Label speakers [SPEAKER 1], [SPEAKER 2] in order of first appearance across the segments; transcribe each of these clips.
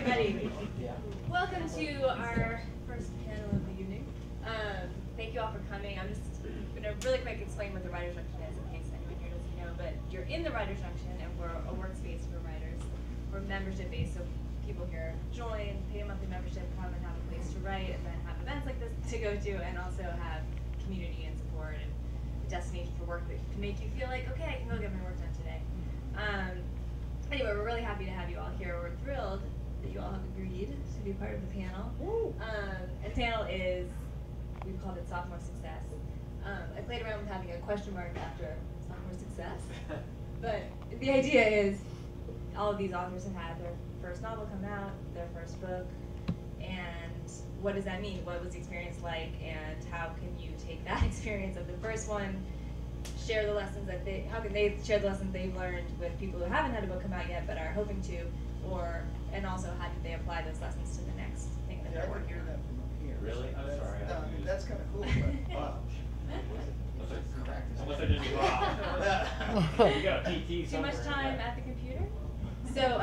[SPEAKER 1] everybody. Welcome to our first panel of the evening. Thank you all for coming. I'm just going to really quick explain what the Writers' Junction is in case anyone here doesn't know. But you're in the Writers' Junction, and we're a workspace for writers. We're membership-based, so people here join, pay a monthly membership, come and have a place to write, and then have events like this to go to, and also have community and support and a destination for work that can make you feel like, okay, I can go get my work done today. Anyway, we're really happy to have you all here. We're thrilled that you all have agreed to be part of the panel. And the panel is, we've called it Sophomore Success. I played around with having a question mark after Sophomore Success. But the idea is all of these authors have had their first novel come out, their first book, and what does that mean? What was the experience like, and how can you take that experience of the first one, share the lessons that how can they share the lessons they've learned with people who haven't had a book come out yet but are hoping to, and also how did they apply those lessons to the next thing that they're working on.
[SPEAKER 2] That from up here.
[SPEAKER 3] Really? I'm sorry.
[SPEAKER 2] That's kind of cool, but wow.
[SPEAKER 3] Unless I just wow. You got a PT
[SPEAKER 1] Too much time at the computer? So,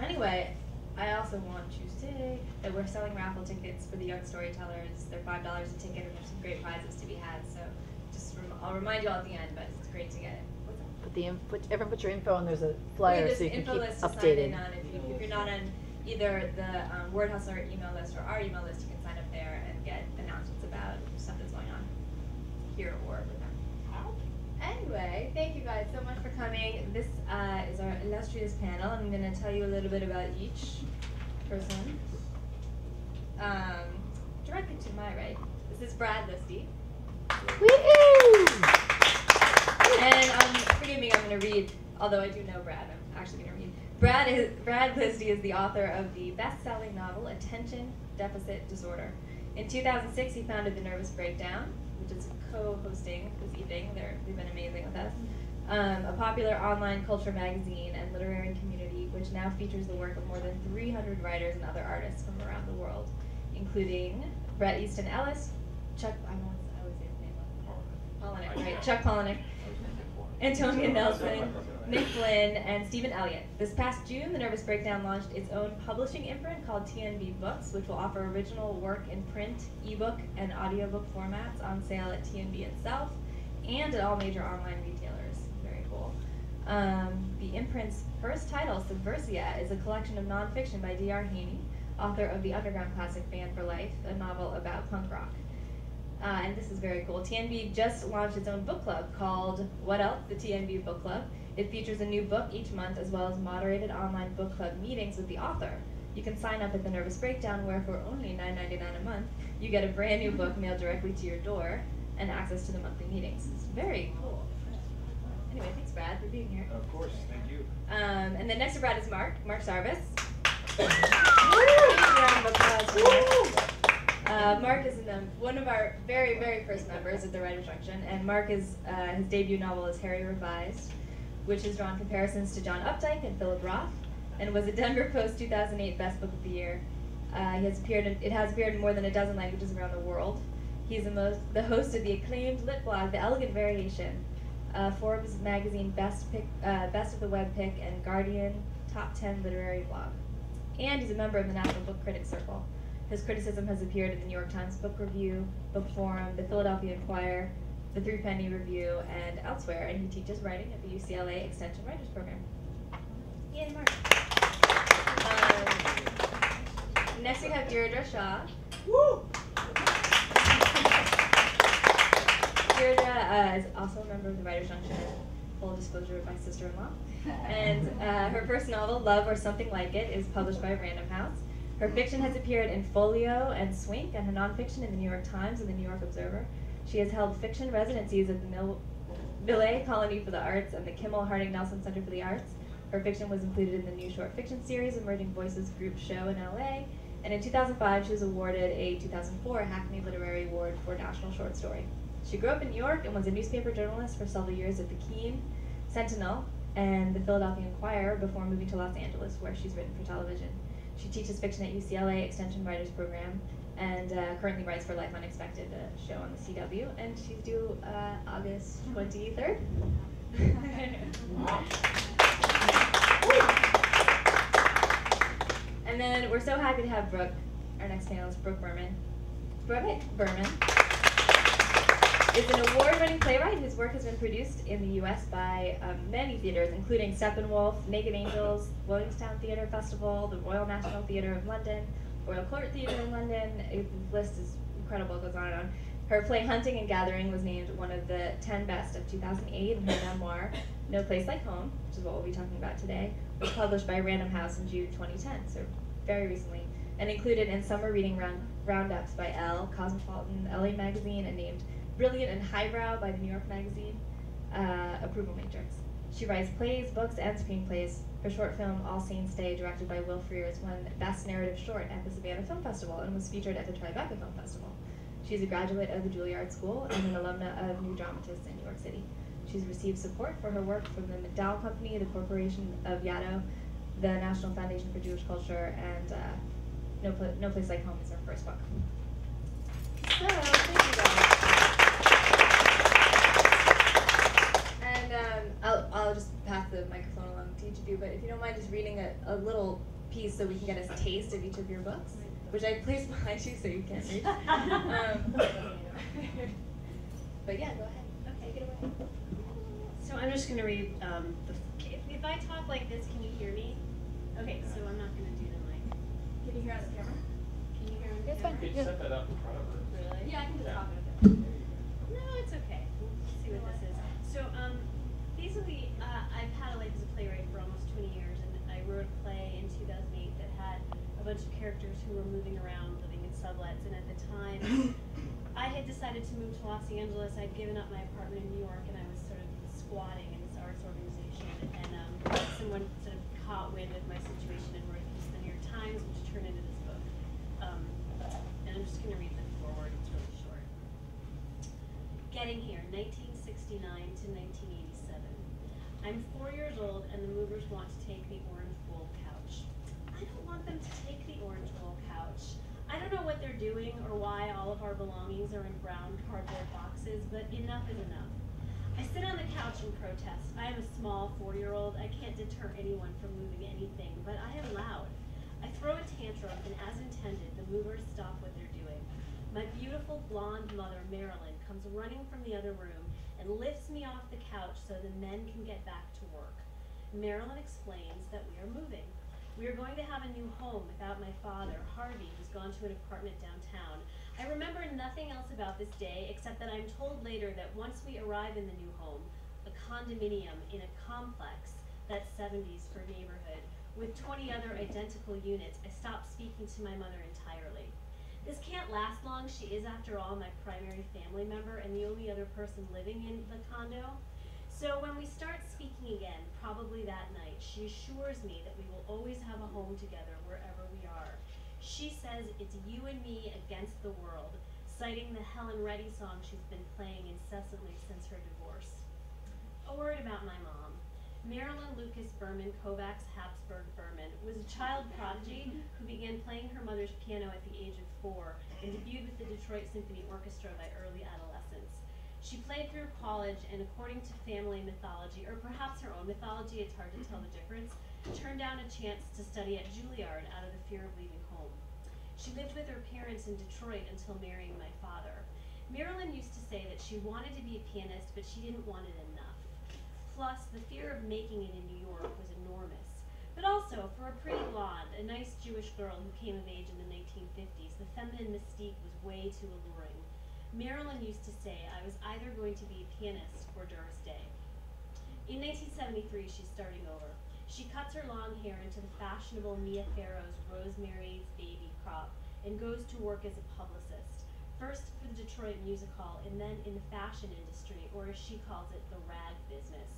[SPEAKER 1] anyway, I also want you to say that we're selling raffle tickets for the Young Storytellers. They're $5 a ticket, and there's some great prizes to be had. So, just I'll remind you all at the end, but it's great to get it.
[SPEAKER 4] Everyone put your info on. There's a flyer so you can keep updated.
[SPEAKER 1] If you're not on either the Word Hustler email list or our email list, you can sign up there and get announcements about stuff that's going on here or with them. Anyway, thank you guys so much for coming. This is our illustrious panel. I'm going to tell you a little bit about each person. Directly to my right, this is Brad Listy.
[SPEAKER 4] Woohoo!
[SPEAKER 1] And forgive me, I'm going to read, although I do know Brad, I'm actually going to read. Brad Listy is the author of the best-selling novel Attention Deficit Disorder. In 2006, he founded The Nervous Breakdown, which is co-hosting this evening. They've been amazing with us. A popular online culture magazine and literary community, which now features the work of more than 300 writers and other artists from around the world, including Bret Easton Ellis, Chuck Palahniuk, Antonia Nelson, Nick Flynn, and Stephen Elliott. This past June, The Nervous Breakdown launched its own publishing imprint called TNB Books, which will offer original work in print, ebook, and audiobook formats on sale at TNB itself and at all major online retailers. Very cool. The imprint's first title, Subversia, is a collection of nonfiction by D.R. Haney, author of the underground classic Band for Life, a novel about punk rock. And this is very cool. TNB just launched its own book club called What Else? The TNB Book Club. It features a new book each month as well as moderated online book club meetings with the author. You can sign up at The Nervous Breakdown where for only $9.99 a month, you get a brand new book mailed directly to your door and access to the monthly meetings. It's very cool. Anyway, thanks Brad for being here.
[SPEAKER 3] Of course, thank you.
[SPEAKER 1] And then next to Brad is Mark Sarvis. Mark is one of our very, very first members at the Writers' Junction, and Mark is his debut novel is Harry Revised, which has drawn comparisons to John Updike and Philip Roth, and was a Denver Post 2008 Best Book of the Year. It has appeared in more than a dozen languages around the world. He's the host of the acclaimed lit blog The Elegant Variation, Forbes magazine Best of the Web Pick, and Guardian Top 10 Literary Blog. And he's a member of the National Book Critics Circle. His criticism has appeared in the New York Times Book Review, Book Forum, the Philadelphia Inquirer, the Three Penny Review, and elsewhere, and he teaches writing at the UCLA Extension Writers Program. Yay, Mark. Next we have Deirdre Shaw.
[SPEAKER 2] Woo!
[SPEAKER 1] Deirdre is also a member of the Writers' Junction, full disclosure, my sister-in-law. And her first novel, Love or Something Like It, is published by Random House. Her fiction has appeared in Folio and Swink, and her nonfiction in the New York Times and the New York Observer. She has held fiction residencies at the Millay Colony for the Arts and the Kimmel Harding Nelson Center for the Arts. Her fiction was included in the new short fiction series Emerging Voices Group Show in LA. And in 2005, she was awarded a 2004 Hackney Literary Award for National Short Story. She grew up in New York and was a newspaper journalist for several years at the Keene, Sentinel, and the Philadelphia Inquirer before moving to Los Angeles, where she's written for television. She teaches fiction at UCLA Extension Writers Program and currently writes for Life Unexpected, a show on the CW, and she's due August 23rd. And then we're so happy to have Brooke, our next panelist, Brooke Berman. Brooke Berman is an award-winning playwright whose work has been produced in the U.S. by many theaters, including Steppenwolf, Naked Angels, Williamstown Theatre Festival, the Royal National Theatre of London, Royal Court Theatre in London. The list is incredible, it goes on and on. Her play Hunting and Gathering was named one of the 10 best of 2008, and her memoir, No Place Like Home, which is what we'll be talking about today, was published by Random House in June 2010, so very recently, and included in summer reading roundups by Elle, Cosmopolitan, LA Magazine, and named Brilliant and Highbrow by the New York Magazine, Approval Matrix. She writes plays, books, and screenplays. Her short film, All Saints Day, directed by Will Frears, won Best Narrative Short at the Savannah Film Festival and was featured at the Tribeca Film Festival. She's a graduate of the Juilliard School and an alumna of New Dramatists in New York City. She's received support for her work from the McDowell Company, the Corporation of Yaddo, the National Foundation for Jewish Culture, and No Place Like Home is her first book. So, thank you guys. And I'll just pass the microphone along to each of you, but if you don't mind just reading a little piece so we can get a taste of each of your books, which I placed behind you so you can't read. But yeah, go ahead.
[SPEAKER 5] Okay.
[SPEAKER 1] Take it away.
[SPEAKER 5] So I'm just going to read, if I talk like this, can you hear me? Okay, so I'm not going to do the mic.
[SPEAKER 1] Can you hear on the camera?
[SPEAKER 5] Can you hear on the
[SPEAKER 4] It's
[SPEAKER 5] camera?
[SPEAKER 4] fine.
[SPEAKER 3] You could set that up in front of her.
[SPEAKER 5] Really?
[SPEAKER 1] Yeah, I can just
[SPEAKER 3] Yeah.
[SPEAKER 1] talk it a bit.
[SPEAKER 5] No, it's okay. We'll see what this is. So, basically, I've had a life as a playwright for almost 20 years, and I wrote a play in 2008 that had a bunch of characters who were moving around, living in sublets, and at the time, I had decided to move to Los Angeles. I'd given up my apartment in New York, and I was sort of squatting in this arts organization, and someone sort of caught wind of my situation and wrote a piece in the New York Times, which turned into this book. And I'm just going to read the foreword. It's really short. Getting here, 1969 to 1987. I'm 4 years old, and the movers want to take the orange wool couch. I don't want them to take the orange wool couch. I don't know what they're doing or why all of our belongings are in brown cardboard boxes, but enough is enough. I sit on the couch and protest. I am a small 4-year-old. I can't deter anyone from moving anything, but I am loud. I throw a tantrum, and as intended, the movers stop what they're doing. My beautiful blonde mother, Marilyn, comes running from the other room and lifts me off the couch so the men can get back to work. Marilyn explains that we are moving. We are going to have a new home without my father, Harvey, who's gone to an apartment downtown. I remember nothing else about this day except that I'm told later that once we arrive in the new home, a condominium in a complex, that 70s for neighborhood, with 20 other identical units, I stop speaking to my mother entirely. This can't last long. She is, after all, my primary family member and the only other person living in the condo. So when we start speaking again, probably that night, she assures me that we will always have a home together wherever we are. She says it's you and me against the world, citing the Helen Reddy song she's been playing incessantly since her divorce. A word about my mom. Marilyn Lucas Berman Kovacs Habsburg Berman was a child prodigy who began playing her mother's piano at the age of 4 and debuted with the Detroit Symphony Orchestra by early adolescence. She played through college and, according to family mythology, or perhaps her own mythology, it's hard to tell the difference, turned down a chance to study at Juilliard out of the fear of leaving home. She lived with her parents in Detroit until marrying my father. Marilyn used to say that she wanted to be a pianist, but she didn't want it enough. Plus, the fear of making it in New York was enormous. But also, for a pretty blonde, a nice Jewish girl who came of age in the 1950s, the feminine mystique was way too alluring. Marilyn used to say I was either going to be a pianist or Doris Day. In 1973, she's starting over. She cuts her long hair into the fashionable Mia Farrow's Rosemary's Baby crop and goes to work as a publicist, first for the Detroit Music Hall and then in the fashion industry, or as she calls it, the rag business.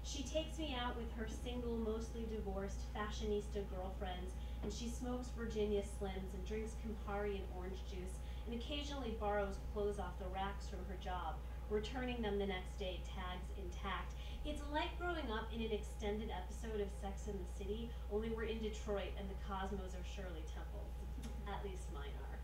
[SPEAKER 5] She takes me out with her single, mostly divorced, fashionista girlfriends, and she smokes Virginia Slims and drinks Campari and orange juice, and occasionally borrows clothes off the racks from her job, returning them the next day, tags intact. It's like growing up in an extended episode of Sex and the City, only we're in Detroit and the Cosmos are Shirley Temples. At least mine are.